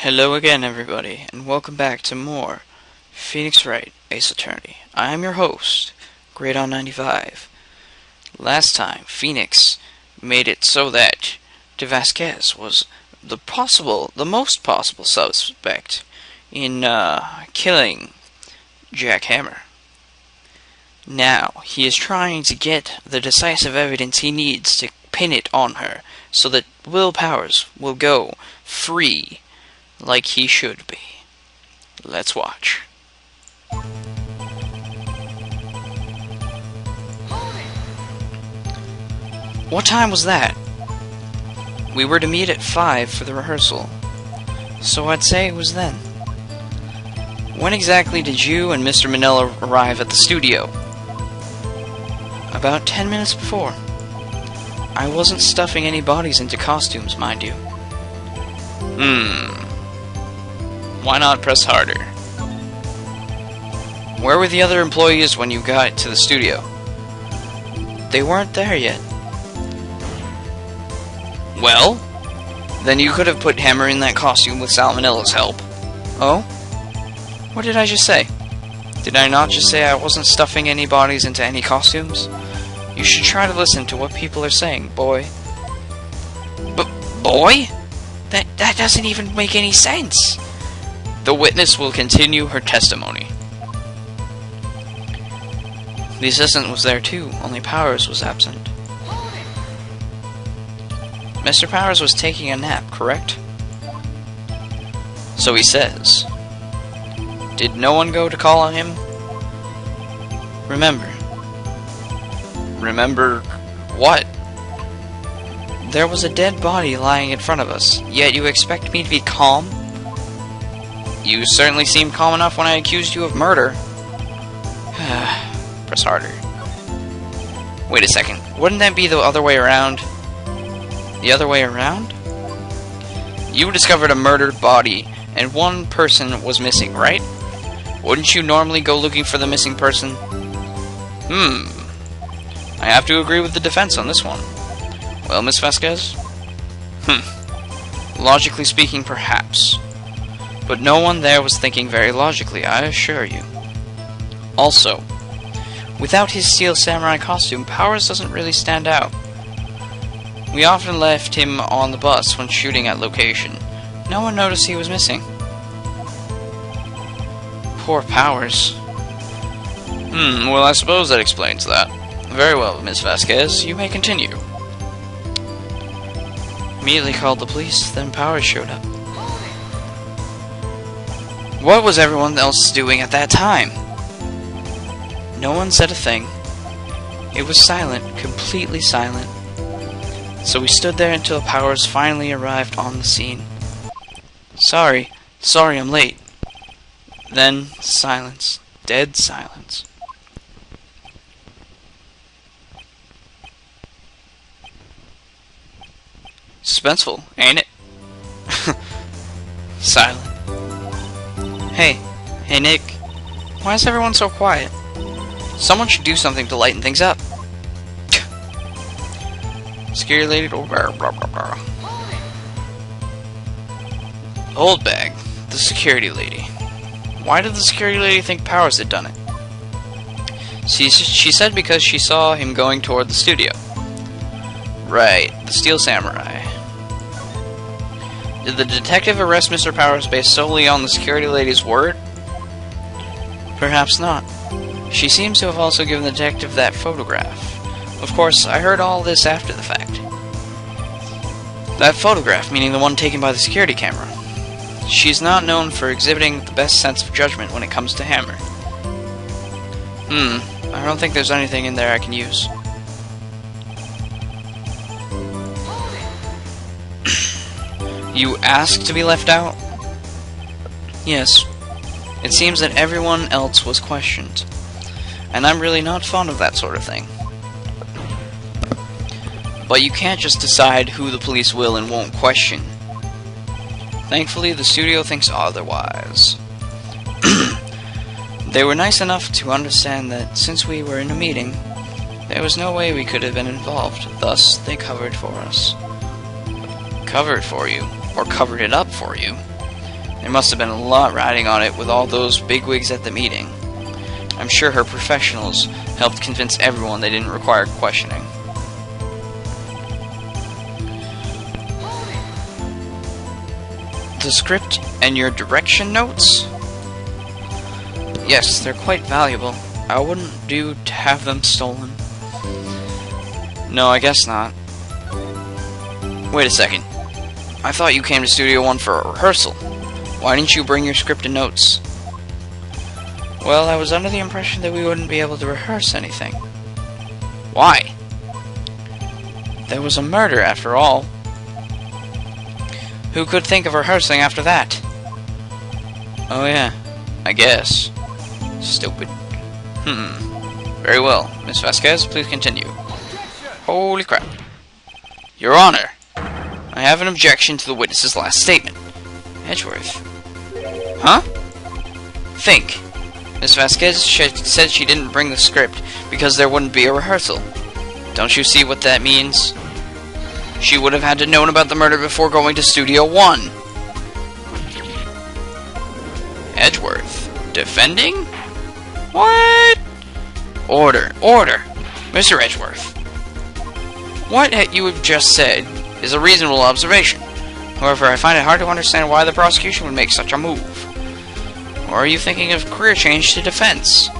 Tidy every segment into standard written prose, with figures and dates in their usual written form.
Hello again, everybody, and welcome back to more Phoenix Wright, Ace Attorney. I am your host, Great95. Last time, Phoenix made it so that De Vasquez was the most possible suspect in killing Jack Hammer. Now, he is trying to get the decisive evidence he needs to pin it on her, so that Will Powers will go free like he should be. Let's watch. What time was that? We were to meet at 5 for the rehearsal, so I'd say it was then. When exactly did you and Mr. Manila arrive at the studio? About 10 minutes before. I wasn't stuffing any bodies into costumes, mind you. Why not press harder? Where were the other employees when you got to the studio? They weren't there yet. Well, then you could have put Hammer in that costume with Salmonella's help. Oh? What did I just say? Did I not just say I wasn't stuffing any bodies into any costumes? You should try to listen to what people are saying, boy. Boy? That doesn't even make any sense. The witness will continue her testimony. The assistant was there too, only Powers was absent. Mr. Powers was taking a nap, correct? So he says. Did no one go to call on him? Remember what? There was a dead body lying in front of us, yet you expect me to be calm? You certainly seemed calm enough when I accused you of murder. Press harder. Wait a second. Wouldn't that be the other way around? The other way around? You discovered a murdered body, and one person was missing, right? Wouldn't you normally go looking for the missing person? I have to agree with the defense on this one. Well, Miss Vasquez? Logically speaking, perhaps. But no one there was thinking very logically, I assure you. Also, without his steel samurai costume, Powers doesn't really stand out. We often left him on the bus when shooting at location. No one noticed he was missing. Poor Powers. Well, I suppose that explains that. Very well, Miss Vasquez, you may continue. Immediately called the police, then Powers showed up. What was everyone else doing at that time? No one said a thing. It was silent, completely silent. So we stood there until Powers finally arrived on the scene. Sorry I'm late. Then, silence. Dead silence. Suspenseful, ain't it? Silent. Hey Nick. Why is everyone so quiet? Someone should do something to lighten things up. Scary lady. Old bag. The security lady. Why did the security lady think Powers had done it? She said because she saw him going toward the studio. Right, the Steel Samurai. Did the detective arrest Mr. Powers based solely on the security lady's word? Perhaps not. She seems to have also given the detective that photograph. Of course, I heard all this after the fact. That photograph, meaning the one taken by the security camera. She's not known for exhibiting the best sense of judgment when it comes to Hammer. I don't think there's anything in there I can use. You asked to be left out? Yes. It seems that everyone else was questioned. And I'm really not fond of that sort of thing. But you can't just decide who the police will and won't question. Thankfully, the studio thinks otherwise. They were nice enough to understand that since we were in a meeting, there was no way we could have been involved. Thus, they covered for us. Covered for you? Or covered it up for you? There must have been a lot riding on it with all those bigwigs at the meeting. I'm sure her professionals helped convince everyone they didn't require questioning. The script and your direction notes? Yes, they're quite valuable. I wouldn't do to have them stolen. No, I guess not. Wait a second. I thought you came to Studio 1 for a rehearsal. Why didn't you bring your script and notes? Well, I was under the impression that we wouldn't be able to rehearse anything. Why? There was a murder, after all. Who could think of rehearsing after that? Oh yeah, I guess. Stupid. Very well. Miss Vasquez, please continue. Holy crap. Your Honor, I have an objection to the witness's last statement. Edgeworth. Huh? Think. Miss Vasquez said she didn't bring the script because there wouldn't be a rehearsal. Don't you see what that means? She would have had to know about the murder before going to Studio 1. Edgeworth. Defending? What? Order. Order. Mr. Edgeworth. What you have just said is a reasonable observation. However, I find it hard to understand why the prosecution would make such a move. Or are you thinking of career change to defense?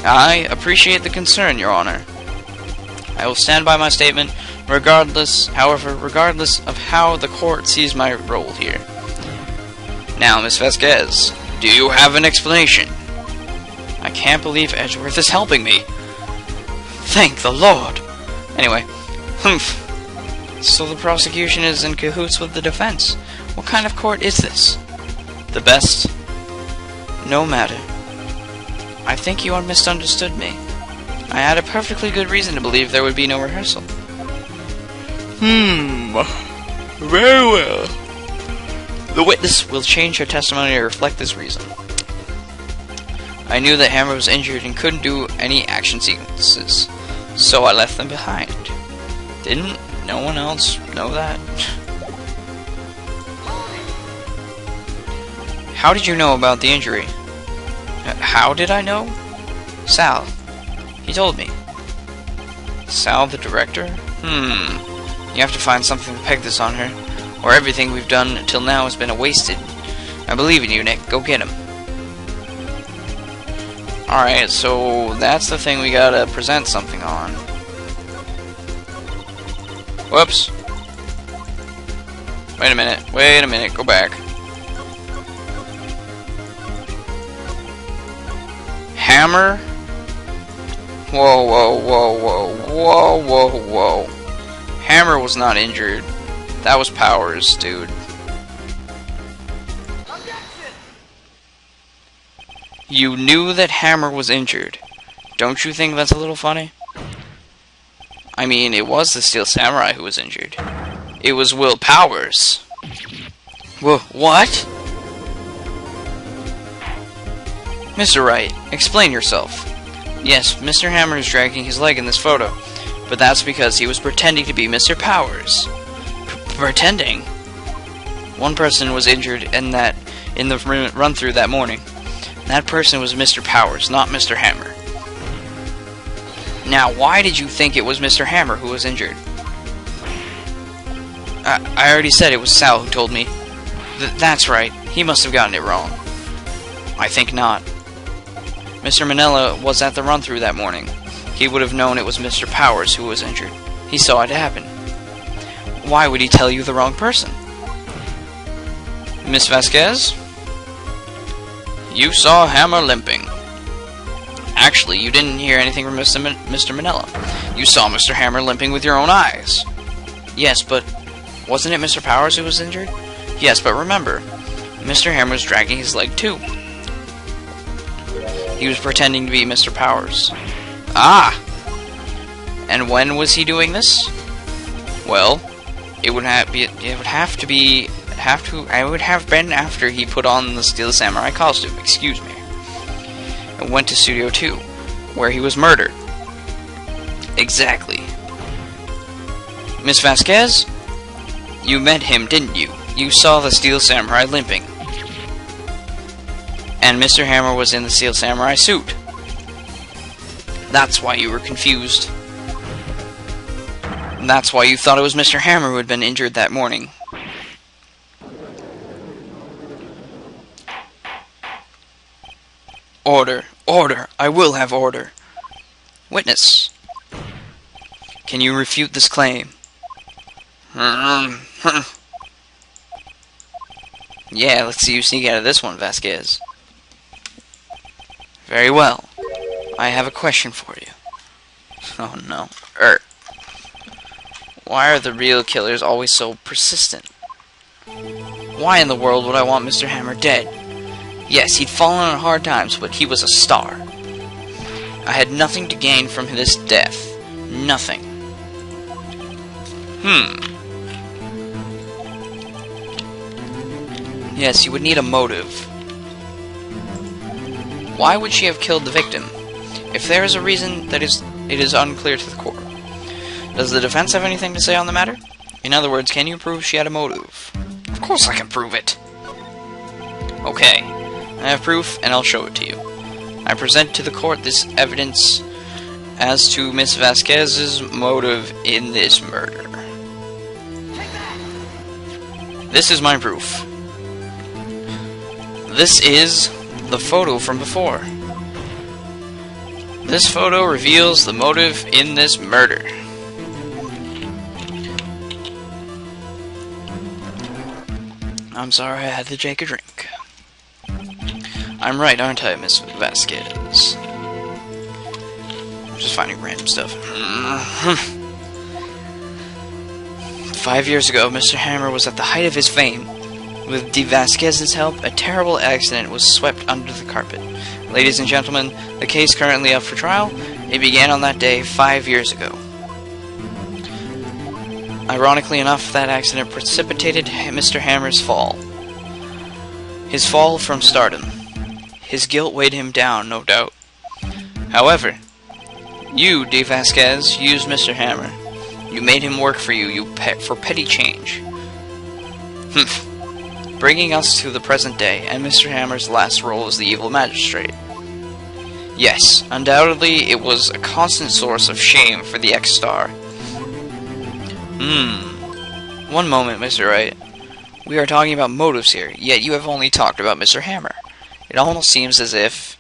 I appreciate the concern, Your Honor. I will stand by my statement, regardless of how the court sees my role here. Now, Miss Vasquez, do you have an explanation? I can't believe Edgeworth is helping me. Thank the Lord. Anyway, so the prosecution is in cahoots with the defense. What kind of court is this? The best? No matter. I think you misunderstood me. I had a perfectly good reason to believe there would be no rehearsal. Very well. The witness will change her testimony to reflect this reason. I knew that Hammer was injured and couldn't do any action sequences, so I left them behind. Didn't no one else know that? How did you know about the injury? How did I know? Sal. He told me. Sal, the director? You have to find something to peg this on her, or everything we've done until now has been wasted. I believe in you, Nick. Go get him. Alright, so that's the thing we gotta present something on. Whoops. Wait a minute, go back. Hammer? Whoa. Hammer was not injured. That was Powers, dude. You knew that Hammer was injured. Don't you think that's a little funny? I mean, it was the Steel Samurai who was injured. It was Will Powers. What? Mr. Wright, explain yourself. Yes, Mr. Hammer is dragging his leg in this photo, but that's because he was pretending to be Mr. Powers. Pretending? One person was injured in the run-through that morning. That person was Mr. Powers, not Mr. Hammer. Now, why did you think it was Mr. Hammer who was injured? I already said it was Sal who told me. That's right. He must have gotten it wrong. I think not. Mr. Manella was at the run-through that morning. He would have known it was Mr. Powers who was injured. He saw it happen. Why would he tell you the wrong person? Miss Vasquez? You saw Hammer limping. Actually, you didn't hear anything from Mr. Manella. You saw Mr. Hammer limping with your own eyes. Yes, but wasn't it Mr. Powers who was injured? Yes, but remember, Mr. Hammer was dragging his leg too. He was pretending to be Mr. Powers. Ah! And when was he doing this? Well, it would have been after he put on the Steel Samurai costume, excuse me, and went to Studio 2, where he was murdered. Exactly. Miss Vasquez, you met him, didn't you? You saw the Steel Samurai limping. And Mr. Hammer was in the Steel Samurai suit. That's why you were confused. And that's why you thought it was Mr. Hammer who had been injured that morning. Order. Order. I will have order. Witness. Can you refute this claim? Yeah, let's see you sneak out of this one, Vasquez. Very well. I have a question for you. Oh no. Why are the real killers always so persistent? Why in the world would I want Mr. Hammer dead? Yes, he'd fallen on hard times, but he was a star. I had nothing to gain from this death. Nothing. Yes, you would need a motive. Why would she have killed the victim? If there is a reason that it is unclear to the court. Does the defense have anything to say on the matter? In other words, can you prove she had a motive? Of course I can prove it. Okay, I have proof and I'll show it to you. I present to the court this evidence as to Miss Vasquez's motive in this murder. This is my proof. This is the photo from before. This photo reveals the motive in this murder. I'm sorry I had to take a drink. I'm right, aren't I, Miss Vasquez? I'm just finding random stuff. 5 years ago, Mr. Hammer was at the height of his fame. With De Vasquez's help, a terrible accident was swept under the carpet. Ladies and gentlemen, the case currently up for trial, it began on that day 5 years ago. Ironically enough, that accident precipitated Mr. Hammer's fall. His fall from stardom. His guilt weighed him down, no doubt. However, you, De Vasquez, used Mr. Hammer. You made him work for you, for petty change. Bringing us to the present day, and Mr. Hammer's last role as the evil magistrate. Yes, undoubtedly it was a constant source of shame for the ex-star. One moment, Mr. Wright. We are talking about motives here, yet you have only talked about Mr. Hammer. It almost seems as if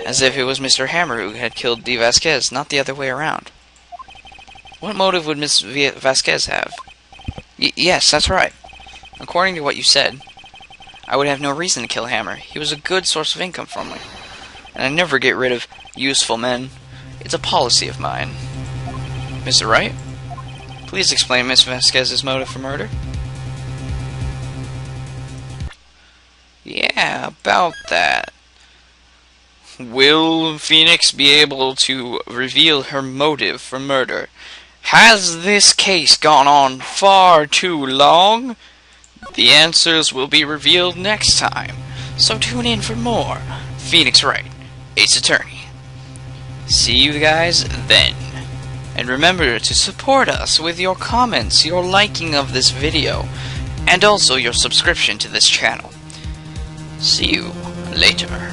it was Mr. Hammer who had killed De Vasquez, not the other way around. What motive would Miss Vasquez have? Yes, that's right. According to what you said, I would have no reason to kill Hammer. He was a good source of income for me. And I never get rid of useful men. It's a policy of mine. Mr. Wright? Please explain Miss Vasquez's motive for murder. Yeah, about that. Will Phoenix be able to reveal her motive for murder? Has this case gone on far too long? The answers will be revealed next time, so tune in for more Phoenix Wright, Ace Attorney. See you guys then. And remember to support us with your comments, your liking of this video, and also your subscription to this channel. See you later.